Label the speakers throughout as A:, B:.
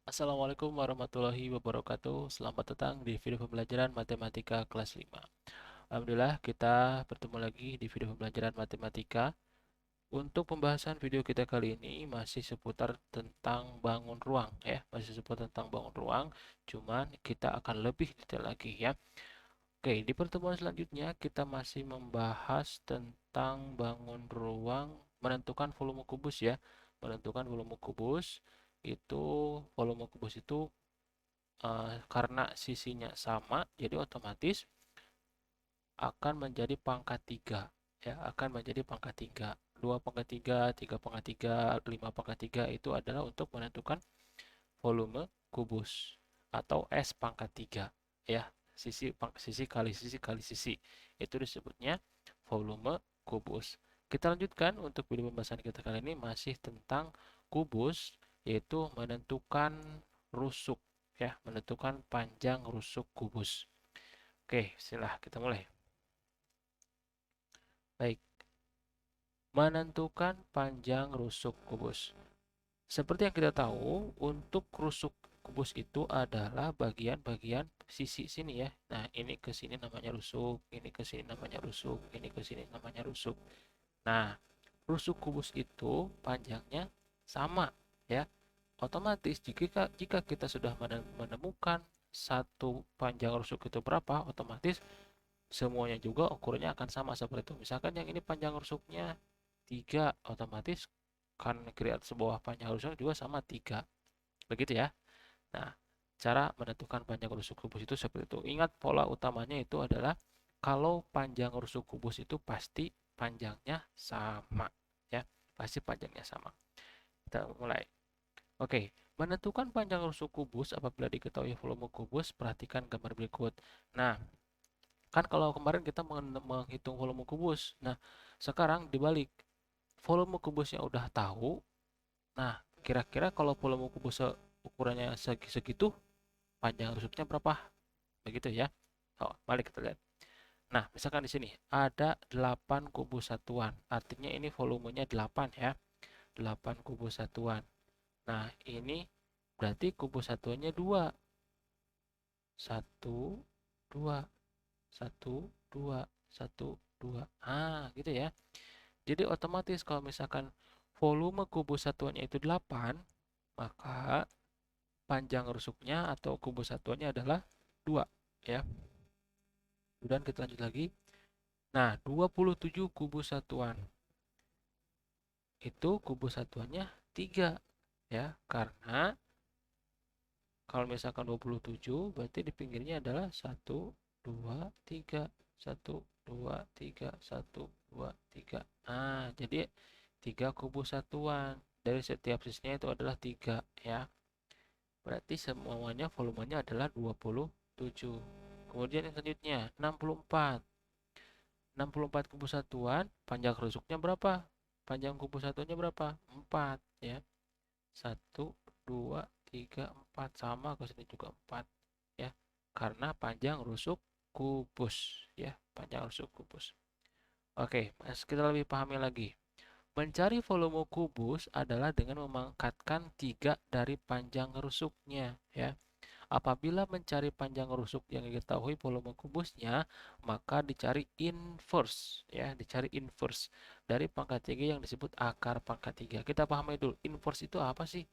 A: Assalamualaikum warahmatullahi wabarakatuh. Selamat datang di video pembelajaran matematika kelas 5. Alhamdulillah kita bertemu lagi di video pembelajaran matematika. Untuk pembahasan video kita kali ini masih seputar tentang bangun ruang ya, masih seputar tentang bangun ruang, cuman kita akan lebih detail lagi ya. Oke, di pertemuan selanjutnya kita masih membahas tentang bangun ruang, menentukan volume kubus ya. Menentukan volume kubus itu volume kubus itu karena sisinya sama, jadi otomatis akan menjadi pangkat 3. Ya, akan menjadi pangkat 3. 2 pangkat 3, 3 pangkat 3, 5 pangkat 3 itu adalah untuk menentukan volume kubus atau S pangkat 3. Ya, sisi kali sisi kali sisi. Itu disebutnya volume kubus. Kita lanjutkan untuk video pembahasan kita kali ini masih tentang kubus, yaitu menentukan rusuk ya, menentukan panjang rusuk kubus. Oke, silah kita mulai. Baik, menentukan panjang rusuk kubus. Seperti yang kita tahu, untuk rusuk kubus itu adalah bagian-bagian sisi sini ya. Nah, ini ke sini namanya rusuk, ini ke sini namanya rusuk, ini ke sini namanya rusuk. Nah, rusuk kubus itu panjangnya sama ya. Otomatis jika kita sudah menemukan satu panjang rusuk itu berapa, otomatis semuanya juga ukurannya akan sama seperti itu. Misalkan yang ini panjang rusuknya 3, otomatis kan create sebuah panjang rusuk juga sama 3. Begitu ya. Nah, cara menentukan panjang rusuk kubus itu seperti itu. Ingat pola utamanya itu adalah kalau panjang rusuk kubus itu pasti panjangnya sama ya. Pasti panjangnya sama. Kita mulai. Oke, menentukan panjang rusuk kubus apabila diketahui volume kubus, perhatikan gambar berikut. Nah, kan kalau kemarin kita menghitung volume kubus. Nah, sekarang dibalik. Volume kubusnya udah tahu. Nah, kira-kira kalau volume kubus ukurannya segitu, panjang rusuknya berapa? Begitu ya. Oh, mari kita lihat. Nah, misalkan di sini ada 8 kubus satuan. Artinya ini volumenya 8 ya. 8 kubus satuan. Nah, ini berarti kubus satuannya 2. 1, 2, 1, 2, 1, 2. Ah, gitu ya. Jadi otomatis kalau misalkan volume kubus satuannya itu 8, maka panjang rusuknya atau kubus satuannya adalah 2 ya. Kemudian kita lanjut lagi. Nah, 27 kubus satuan. Itu kubus satuannya 3 ya. Karena kalau misalkan 27 berarti di pinggirnya adalah 1, 2, 3. 1, 2, 3, 1, 2, 3. Nah, jadi 3 kubus satuan. Dari setiap sisinya itu adalah 3 ya. Berarti semuanya volumenya adalah 27. Kemudian yang selanjutnya 64. 64 kubus satuan, panjang rusuknya berapa? Panjang kubus satuannya berapa? 4 ya. 1, 2, 3, 4 sama ke sini juga 4 ya. Karena panjang rusuk kubus ya, panjang rusuk kubus. Oke, kita lebih pahami lagi. Mencari volume kubus adalah dengan memangkatkan 3 dari panjang rusuknya ya. Apabila mencari panjang rusuk yang diketahui volume kubusnya, maka dicari inverse ya, dicari inverse dari pangkat 3 yang disebut akar pangkat 3. Kita pahami dulu, inverse itu apa sih?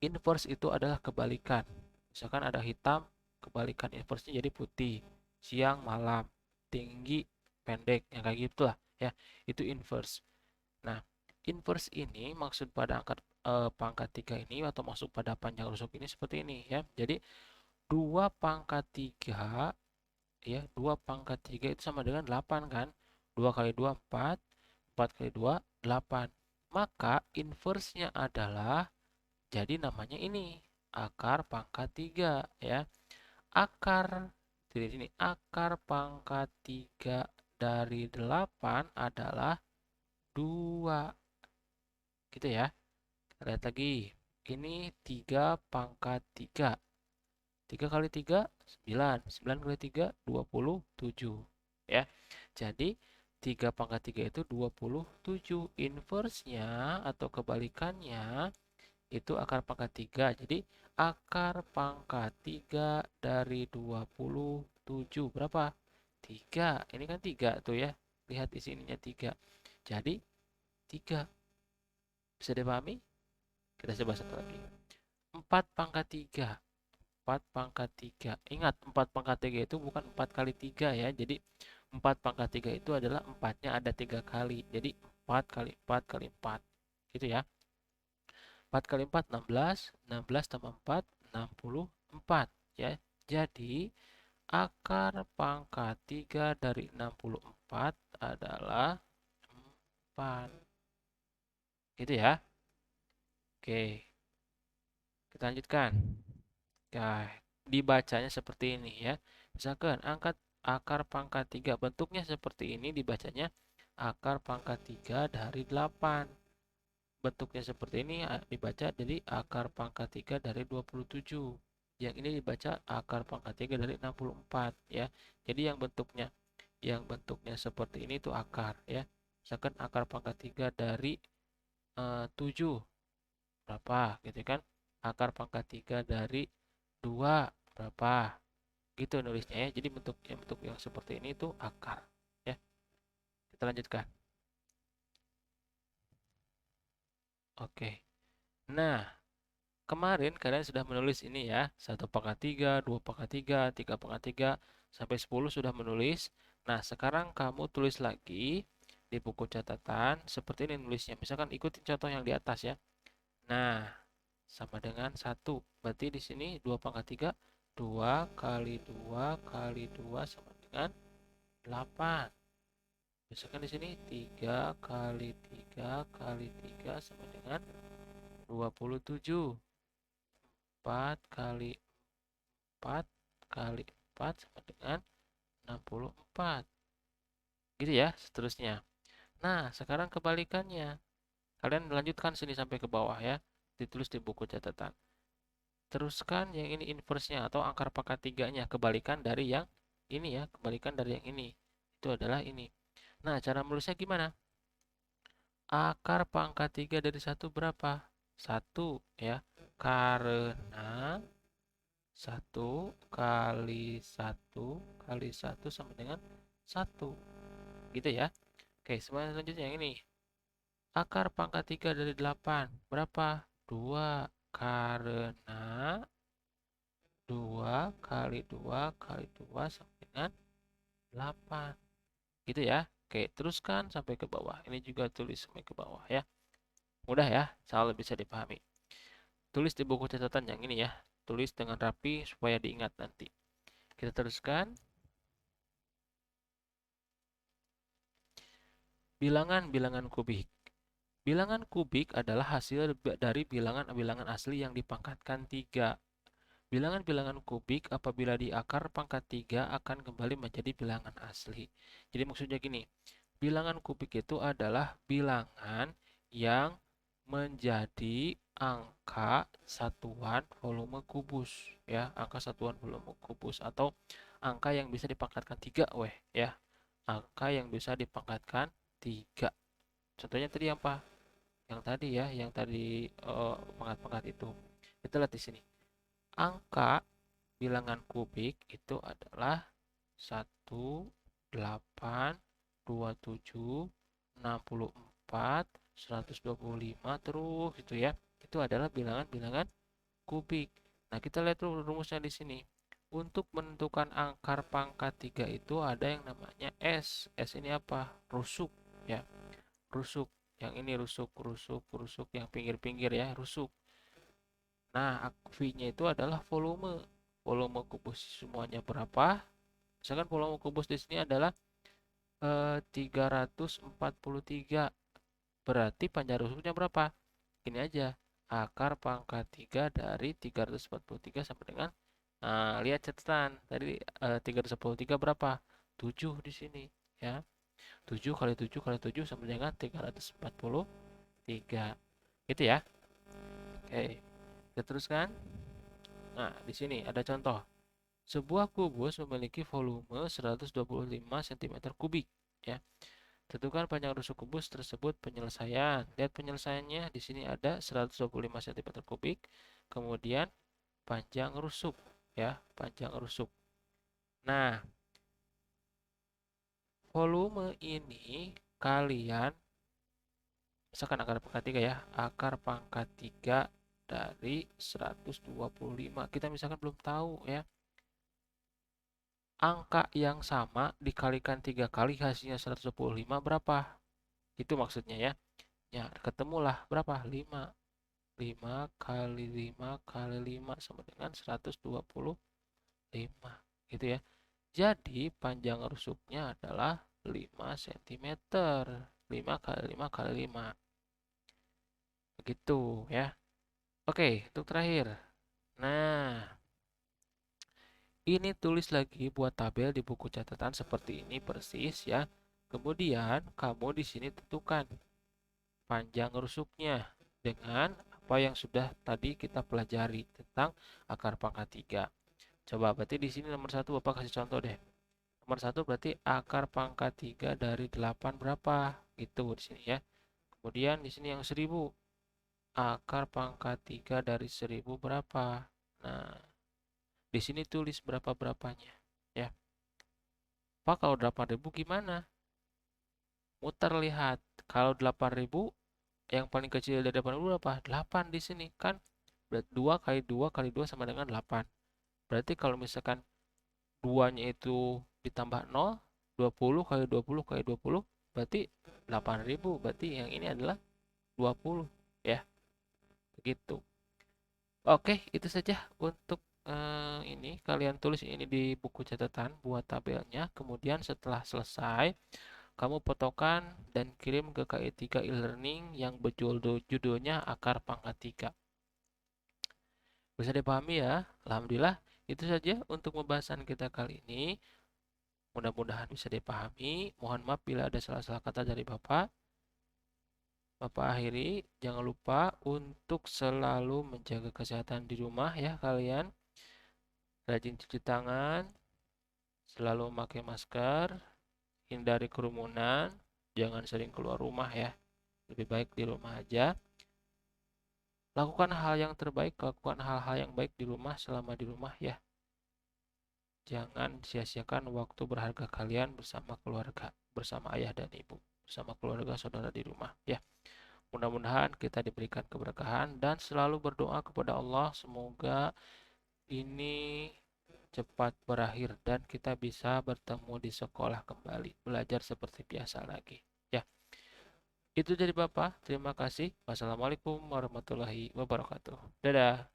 A: Inverse itu adalah kebalikan. Misalkan ada hitam, kebalikan inverse-nya jadi putih. Siang, malam, tinggi, pendek, yang kayak gitulah ya. Itu inverse. Nah, inverse ini maksud pada pangkat 3 ini atau masuk pada panjang rusuk ini seperti ini ya. Jadi 2 pangkat 3 ya, 2 pangkat 3 itu sama dengan 8 kan? 2 kali 2 4, 4 kali 2 8. Maka inversenya adalah jadi namanya ini akar pangkat 3 ya. Akar di sini akar pangkat 3 dari 8 adalah 2. Gitu ya. Kita lihat lagi. Ini 3 pangkat 3. 3 kali 3, 9. 9 kali 3, 27. Ya. Jadi, 3 pangkat 3 itu 27. Inversenya atau kebalikannya itu akar pangkat 3. Jadi akar pangkat 3 dari 27 berapa? 3. Ini kan 3 tuh ya. Lihat di sininya 3. Jadi 3. Bisa dipahami? Kita coba satu lagi. 4 pangkat 3. 4 pangkat 3. Ingat, 4 pangkat 3 itu bukan 4 kali 3 ya. Jadi 4 pangkat 3 itu adalah 4-nya ada 3 kali. Jadi 4 kali 4 kali 4. Gitu ya. 4 kali 4, 16. 16 tambah 4, 64. Ya. Jadi akar pangkat 3 dari 64 adalah 4. Gitu ya. Oke, kita lanjutkan. Nah, dibacanya seperti ini ya. Misalkan angkat akar pangkat 3 bentuknya seperti ini dibacanya akar pangkat 3 dari 8. Bentuknya seperti ini dibaca jadi akar pangkat 3 dari 27. Yang ini dibaca akar pangkat 3 dari 64 ya. Jadi yang bentuknya seperti ini itu akar ya. Misalkan akar pangkat 3 dari 7 berapa gitu kan. Akar pangkat 3 dari 2 berapa gitu nulisnya ya. Jadi bentuk yang seperti ini itu akar ya. Kita lanjutkan. Oke, nah kemarin kalian sudah menulis ini ya, 1/3, 2/3, 3/3 sampai 10 sudah menulis. Nah sekarang kamu tulis lagi di buku catatan seperti ini nulisnya. Misalkan ikuti contoh yang di atas ya. Nah sama dengan 1. Berarti di sini 2/3, 2 kali 2 kali 2 sama dengan 8. Misalkan di sini 3 kali 3 kali 3 sama dengan 27. 4 kali 4 kali 4 sama dengan 64. Gitu ya, seterusnya. Nah, sekarang kebalikannya. Kalian lanjutkan sini sampai ke bawah ya. Ditulis di buku catatan. Teruskan yang ini inverse-nya atau akar pangkat 3-nya. Kebalikan dari yang ini ya. Kebalikan dari yang ini. Itu adalah ini. Nah, cara menulisnya gimana? Akar pangkat 3 dari 1 berapa? 1 ya. Karena 1 kali 1 kali 1 sama dengan 1. Gitu ya. Oke, selanjutnya yang ini. Akar pangkat 3 dari 8 berapa? 2 karena 2 kali 2 kali 2 sama dengan 8. Gitu ya. Oke, teruskan sampai ke bawah. Ini juga tulis sampai ke bawah ya. Mudah ya, selalu bisa dipahami. Tulis di buku catatan yang ini ya. Tulis dengan rapi supaya diingat nanti. Kita teruskan. Bilangan-bilangan kubik. Bilangan kubik adalah hasil dari bilangan-bilangan asli yang dipangkatkan 3. Bilangan-bilangan kubik apabila di akar pangkat 3 akan kembali menjadi bilangan asli. Jadi maksudnya gini, bilangan kubik itu adalah bilangan yang menjadi angka satuan volume kubus ya, angka satuan volume kubus atau angka yang bisa dipangkatkan 3 ya. Angka yang bisa dipangkatkan 3. Contohnya tadi apa? Yang tadi ya, yang tadi pangkat-pangkat itu. Kita lihat di sini. Angka bilangan kubik itu adalah 1, 8, 27, 64, 125 terus gitu ya. Itu adalah bilangan-bilangan kubik. Nah, kita lihat dulu rumusnya di sini. Untuk menentukan akar pangkat 3 itu ada yang namanya S. S ini apa? Rusuk ya. Rusuk. Yang ini rusuk, rusuk, rusuk yang pinggir-pinggir ya, rusuk. Nah, V-nya itu adalah volume. Volume kubus semuanya berapa? Misalkan volume kubus di sini adalah 343. Berarti panjang rusuknya berapa? Ini aja. Akar pangkat 3 dari 343 sampai dengan lihat catatan. Tadi 343 berapa? 7 di sini ya. 7 kali 7 kali 7 sama dengan 343. Gitu ya. Oke, kita teruskan. Nah, di sini ada contoh. Sebuah kubus memiliki volume 125 cm kubik ya. Tentukan panjang rusuk kubus tersebut penyelesaian. Lihat penyelesaiannya, di sini ada 125 cm kubik. Kemudian panjang rusuk ya, panjang rusuk. Nah, volume ini kalian misalkan akar pangkat 3 ya, akar pangkat 3 dari 125. Kita misalkan belum tahu ya. Angka yang sama dikalikan 3 kali hasilnya 125 berapa? Itu maksudnya ya. Ya, ketemulah berapa? 5. 5 kali 5 kali 5 sama dengan 125. Gitu ya. Jadi panjang rusuknya adalah 5 cm. 5 kali 5 kali 5. Begitu ya. Oke, untuk terakhir. Nah, ini tulis lagi buat tabel di buku catatan seperti ini persis ya. Kemudian kamu di sini tentukan panjang rusuknya dengan apa yang sudah tadi kita pelajari tentang akar pangkat 3. Coba berarti di sini nomor 1 Bapak kasih contoh deh. Nomor 1 berarti akar pangkat 3 dari 8 berapa? Gitu di sini ya. Kemudian di sini yang 1000. Akar pangkat 3 dari 1000 berapa? Nah, di sini tulis berapa-berapanya ya. Pak, kalau 8.000 gimana? Muter lihat. Kalau 8.000 yang paling kecil dari 8.000 berapa? 8 di sini kan. 2 kali 2 kali 2 sama dengan 8. Berarti kalau misalkan 2-nya itu ditambah 0, 20 kali 20 kali 20 berarti 8.000. Berarti yang ini adalah 20 ya. Begitu. Oke, itu saja untuk ini. Kalian tulis ini di buku catatan buat tabelnya. Kemudian setelah selesai, kamu fotokan dan kirim ke KI3 e-learning yang judulnya akar pangkat 3. Bisa dipahami ya? Alhamdulillah, itu saja untuk pembahasan kita kali ini. Mudah-mudahan bisa dipahami. Mohon maaf bila ada salah-salah kata dari Bapak. Bapak akhiri, jangan lupa untuk selalu menjaga kesehatan di rumah ya kalian. Rajin cuci tangan, selalu memakai masker, hindari kerumunan, jangan sering keluar rumah ya. Lebih baik di rumah aja. Lakukan hal yang terbaik, lakukan hal-hal yang baik di rumah selama di rumah ya. Jangan sia-siakan waktu berharga kalian bersama keluarga, bersama ayah dan ibu, bersama keluarga saudara di rumah ya. Mudah-mudahan kita diberikan keberkahan dan selalu berdoa kepada Allah semoga ini cepat berakhir dan kita bisa bertemu di sekolah kembali, belajar seperti biasa lagi ya. Itu dari Bapak. Terima kasih. Wassalamualaikum warahmatullahi wabarakatuh. Dadah.